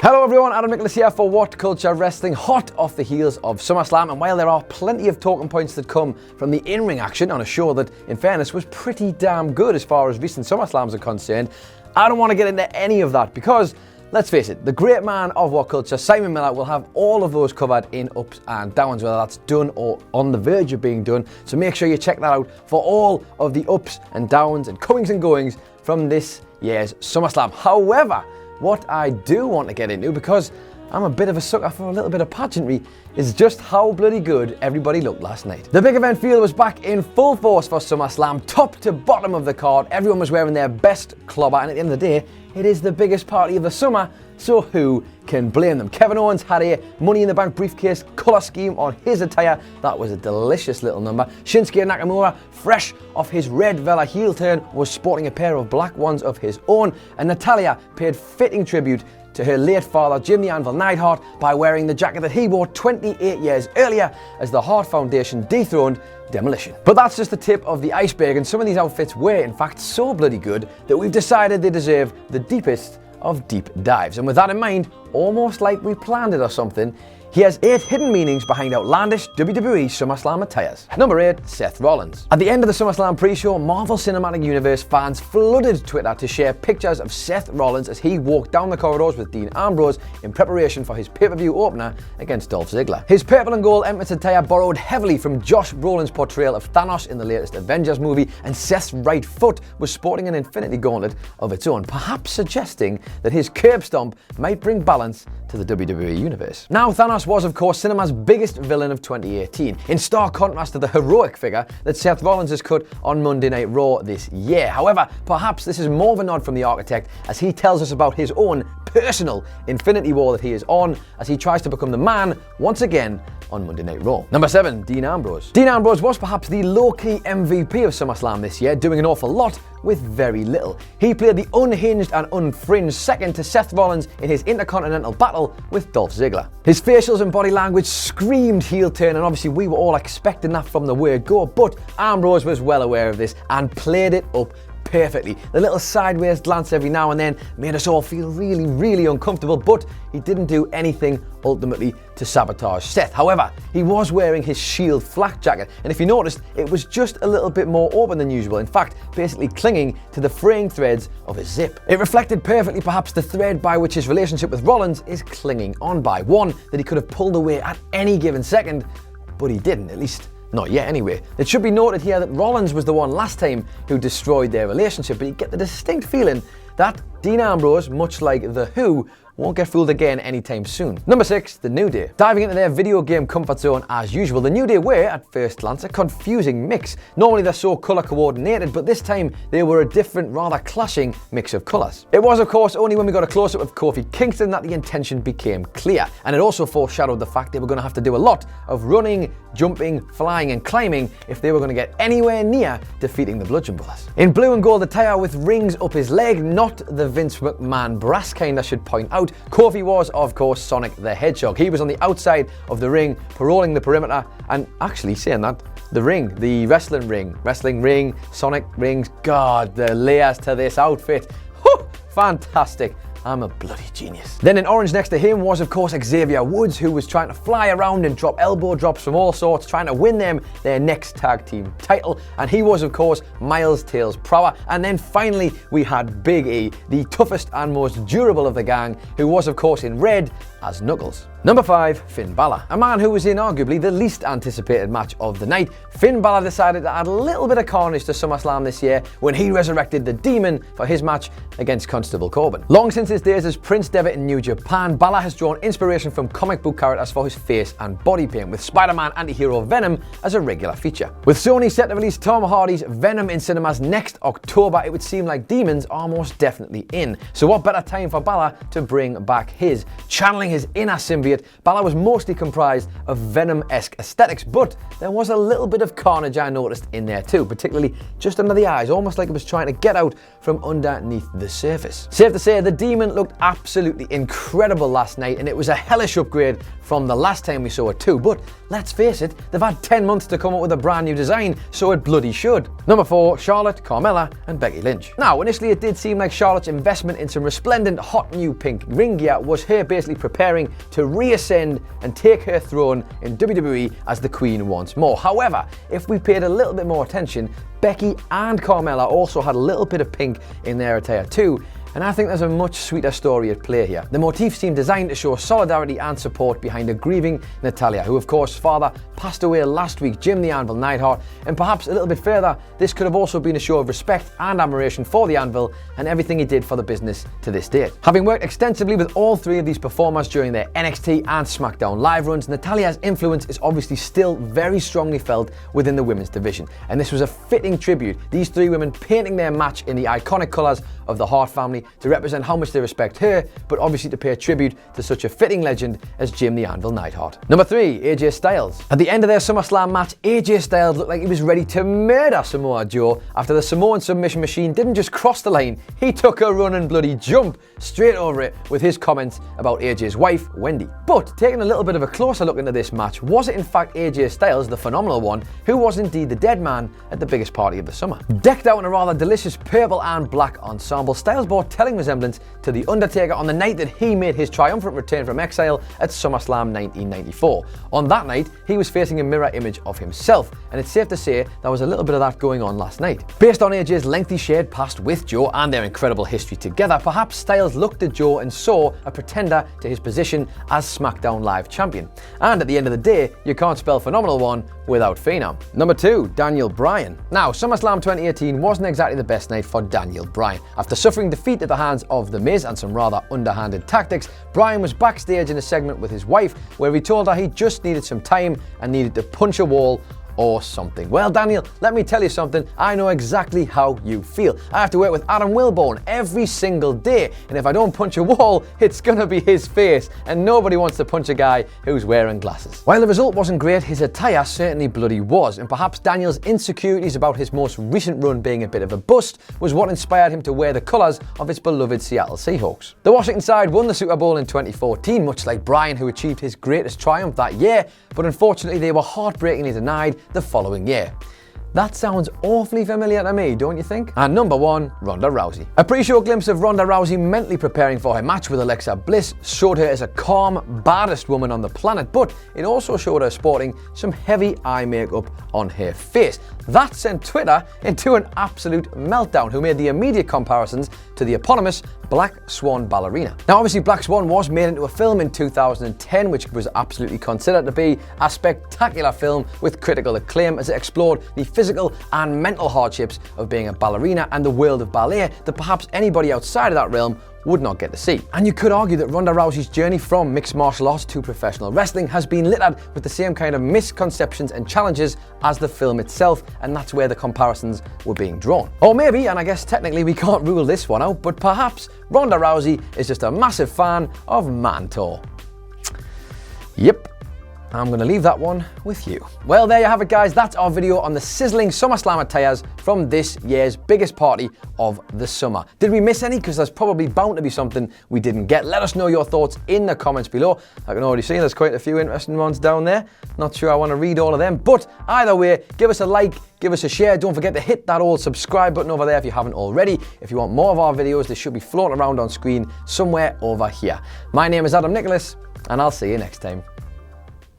Hello everyone, Adam Nicholas here for What Culture Wrestling, hot off the heels of SummerSlam. And while there are plenty of talking points that come from the in-ring action on a show that, in fairness, was pretty damn good as far as recent SummerSlams are concerned, I don't want to get into any of that because, let's face it, the great man of What Culture, Simon Miller, will have all of those covered in ups and downs, whether that's done or on the verge of being done. So make sure you check that out for all of the ups and downs and comings and goings from this year's SummerSlam. However, what I do want to get into, because I'm a bit of a sucker for a little bit of pageantry, is just how bloody good everybody looked last night. The big event field was back in full force for SummerSlam, top to bottom of the card. Everyone was wearing their best clobber, and at the end of the day, it is the biggest party of the summer, so who can blame them? Kevin Owens had a Money in the Bank briefcase colour scheme on his attire. That was a delicious little number. Shinsuke Nakamura, fresh off his red Vela heel turn, was sporting a pair of black ones of his own, and Natalya paid fitting tribute to her late father, Jim the Anvil Neidhart, by wearing the jacket that he wore 28 years earlier as the Hart Foundation dethroned Demolition. But that's just the tip of the iceberg, and some of these outfits were in fact so bloody good that we've decided they deserve the deepest of deep dives. And with that in mind, almost like we planned it or something, here's 8 hidden meanings behind outlandish WWE SummerSlam attires. Number 8, Seth Rollins. At the end of the SummerSlam pre-show, Marvel Cinematic Universe fans flooded Twitter to share pictures of Seth Rollins as he walked down the corridors with Dean Ambrose in preparation for his pay-per-view opener against Dolph Ziggler. His purple and gold entrance attire borrowed heavily from Josh Brolin's portrayal of Thanos in the latest Avengers movie, and Seth's right foot was sporting an Infinity Gauntlet of its own, perhaps suggesting that his curb stomp might bring balance to the WWE Universe. Now, Thanos was, of course, cinema's biggest villain of 2018, in stark contrast to the heroic figure that Seth Rollins has cut on Monday Night Raw this year. However, perhaps this is more of a nod from the architect as he tells us about his own personal Infinity War that he is on as he tries to become the man once again on Monday Night Raw. Number 7, Dean Ambrose. Dean Ambrose was perhaps the low-key MVP of SummerSlam this year, doing an awful lot with very little. He played the unhinged and unfringed second to Seth Rollins in his Intercontinental battle with Dolph Ziggler. His facials and body language screamed heel turn, and obviously we were all expecting that from the word go, but Ambrose was well aware of this and played it up perfectly. The little sideways glance every now and then made us all feel really, really uncomfortable, but he didn't do anything ultimately to sabotage Seth. However, he was wearing his Shield flak jacket, and if you noticed, it was just a little bit more open than usual. In fact, basically clinging to the fraying threads of his zip. It reflected perfectly perhaps the thread by which his relationship with Rollins is clinging on by. One that he could have pulled away at any given second, but he didn't, at least not yet anyway. It should be noted here that Rollins was the one last time who destroyed their relationship, but you get the distinct feeling that Dean Ambrose, much like The Who, won't get fooled again anytime soon. Number 6, The New Day. Diving into their video game comfort zone as usual, The New Day were, at first glance, a confusing mix. Normally they're so colour coordinated, but this time they were a different, rather clashing mix of colours. It was, of course, only when we got a close-up of Kofi Kingston that the intention became clear, and it also foreshadowed the fact they were going to have to do a lot of running, jumping, flying and climbing if they were going to get anywhere near defeating the Bludgeon Brothers. In blue and gold attire with rings up his leg, not the Vince McMahon brass kind, I should point out, Kofi was, of course, Sonic the Hedgehog. He was on the outside of the ring, paroling the perimeter, and actually saying that, the ring, the wrestling ring, Sonic rings, God, the layers to this outfit, whew, fantastic. I'm a bloody genius. Then in orange next to him was, of course, Xavier Woods, who was trying to fly around and drop elbow drops from all sorts, trying to win them their next tag team title. And he was, of course, Miles Tails Prower. And then finally, we had Big E, the toughest and most durable of the gang, who was, of course, in red as Knuckles. Number 5, Finn Balor. A man who was in arguably the least anticipated match of the night. Finn Balor decided to add a little bit of carnage to SummerSlam this year when he resurrected the Demon for his match against Constable Corbin. Long since his days as Prince Devitt in New Japan, Balor has drawn inspiration from comic book characters for his face and body paint, with Spider-Man anti-hero Venom as a regular feature. With Sony set to release Tom Hardy's Venom in cinemas next October, it would seem like demons are most definitely in. So what better time for Balor to bring back his? Channeling his inner symbiote, Balor was mostly comprised of Venom-esque aesthetics, but there was a little bit of carnage I noticed in there too, particularly just under the eyes, almost like it was trying to get out from underneath the surface. Safe to say, the Demon looked absolutely incredible last night, and it was a hellish upgrade from the last time we saw it too, but let's face it, they've had 10 months to come up with a brand new design, so it bloody should. Number 4, Charlotte, Carmella and Becky Lynch. Now, initially it did seem like Charlotte's investment in some resplendent hot new pink ring gear was her basically preparing to reascend and take her throne in WWE as the Queen once more. However, if we paid a little bit more attention, Becky and Carmella also had a little bit of pink in their attire too, and I think there's a much sweeter story at play here. The motif seemed designed to show solidarity and support behind a grieving Natalya, who of course father passed away last week, Jim the Anvil Neidhart, and perhaps a little bit further, this could have also been a show of respect and admiration for the Anvil and everything he did for the business to this date. Having worked extensively with all three of these performers during their NXT and SmackDown live runs, Natalya's influence is obviously still very strongly felt within the women's division, and this was a fitting tribute, these three women painting their match in the iconic colours of the Hart family to represent how much they respect her, but obviously to pay tribute to such a fitting legend as Jim the Anvil Neidhart. Number 3, AJ Styles. At the end of their SummerSlam match, AJ Styles looked like he was ready to murder Samoa Joe after the Samoan submission machine didn't just cross the line, he took a run and bloody jump straight over it with his comments about AJ's wife, Wendy. But taking a little bit of a closer look into this match, was it in fact AJ Styles, the phenomenal one, who was indeed the dead man at the biggest party of the summer? Decked out in a rather delicious purple and black ensemble, Styles bore telling resemblance to The Undertaker on the night that he made his triumphant return from exile at SummerSlam 1994. On that night, he was facing a mirror image of himself, and it's safe to say there was a little bit of that going on last night. Based on AJ's lengthy shared past with Joe and their incredible history together, perhaps Styles looked at Joe and saw a pretender to his position as SmackDown Live champion. And at the end of the day, you can't spell phenomenal one without Phenom. Number 2, Daniel Bryan. Now, SummerSlam 2018 wasn't exactly the best night for Daniel Bryan. After suffering defeat at the hands of The Miz and some rather underhanded tactics, Bryan was backstage in a segment with his wife where he told her he just needed some time and needed to punch a wall or something. Well, Daniel, let me tell you something, I know exactly how you feel. I have to work with Adam Wilborn every single day, and if I don't punch a wall, it's gonna be his face, and nobody wants to punch a guy who's wearing glasses. While the result wasn't great, his attire certainly bloody was, and perhaps Daniel's insecurities about his most recent run being a bit of a bust was what inspired him to wear the colours of his beloved Seattle Seahawks. The Washington side won the Super Bowl in 2014, much like Bryan, who achieved his greatest triumph that year, but unfortunately they were heartbreakingly denied the following year. That sounds awfully familiar to me, don't you think? And number 1, Ronda Rousey. A pre-show glimpse of Ronda Rousey mentally preparing for her match with Alexa Bliss showed her as a calm, baddest woman on the planet, but it also showed her sporting some heavy eye makeup on her face. That sent Twitter into an absolute meltdown, who made the immediate comparisons to the eponymous Black Swan ballerina. Now, obviously, Black Swan was made into a film in 2010, which was absolutely considered to be a spectacular film with critical acclaim as it explored the physical and mental hardships of being a ballerina and the world of ballet that perhaps anybody outside of that realm would not get to see. And you could argue that Ronda Rousey's journey from mixed martial arts to professional wrestling has been littered with the same kind of misconceptions and challenges as the film itself, and that's where the comparisons were being drawn. Or maybe, and I guess technically we can't rule this one out, but perhaps Ronda Rousey is just a massive fan of Mantor. Yep. I'm going to leave that one with you. Well, there you have it, guys. That's our video on the sizzling SummerSlam attires from this year's biggest party of the summer. Did we miss any? Because there's probably bound to be something we didn't get. Let us know your thoughts in the comments below. I can already see there's quite a few interesting ones down there. Not sure I want to read all of them, but either way, give us a like, give us a share. Don't forget to hit that old subscribe button over there if you haven't already. If you want more of our videos, they should be floating around on screen somewhere over here. My name is Adam Nicholas, and I'll see you next time.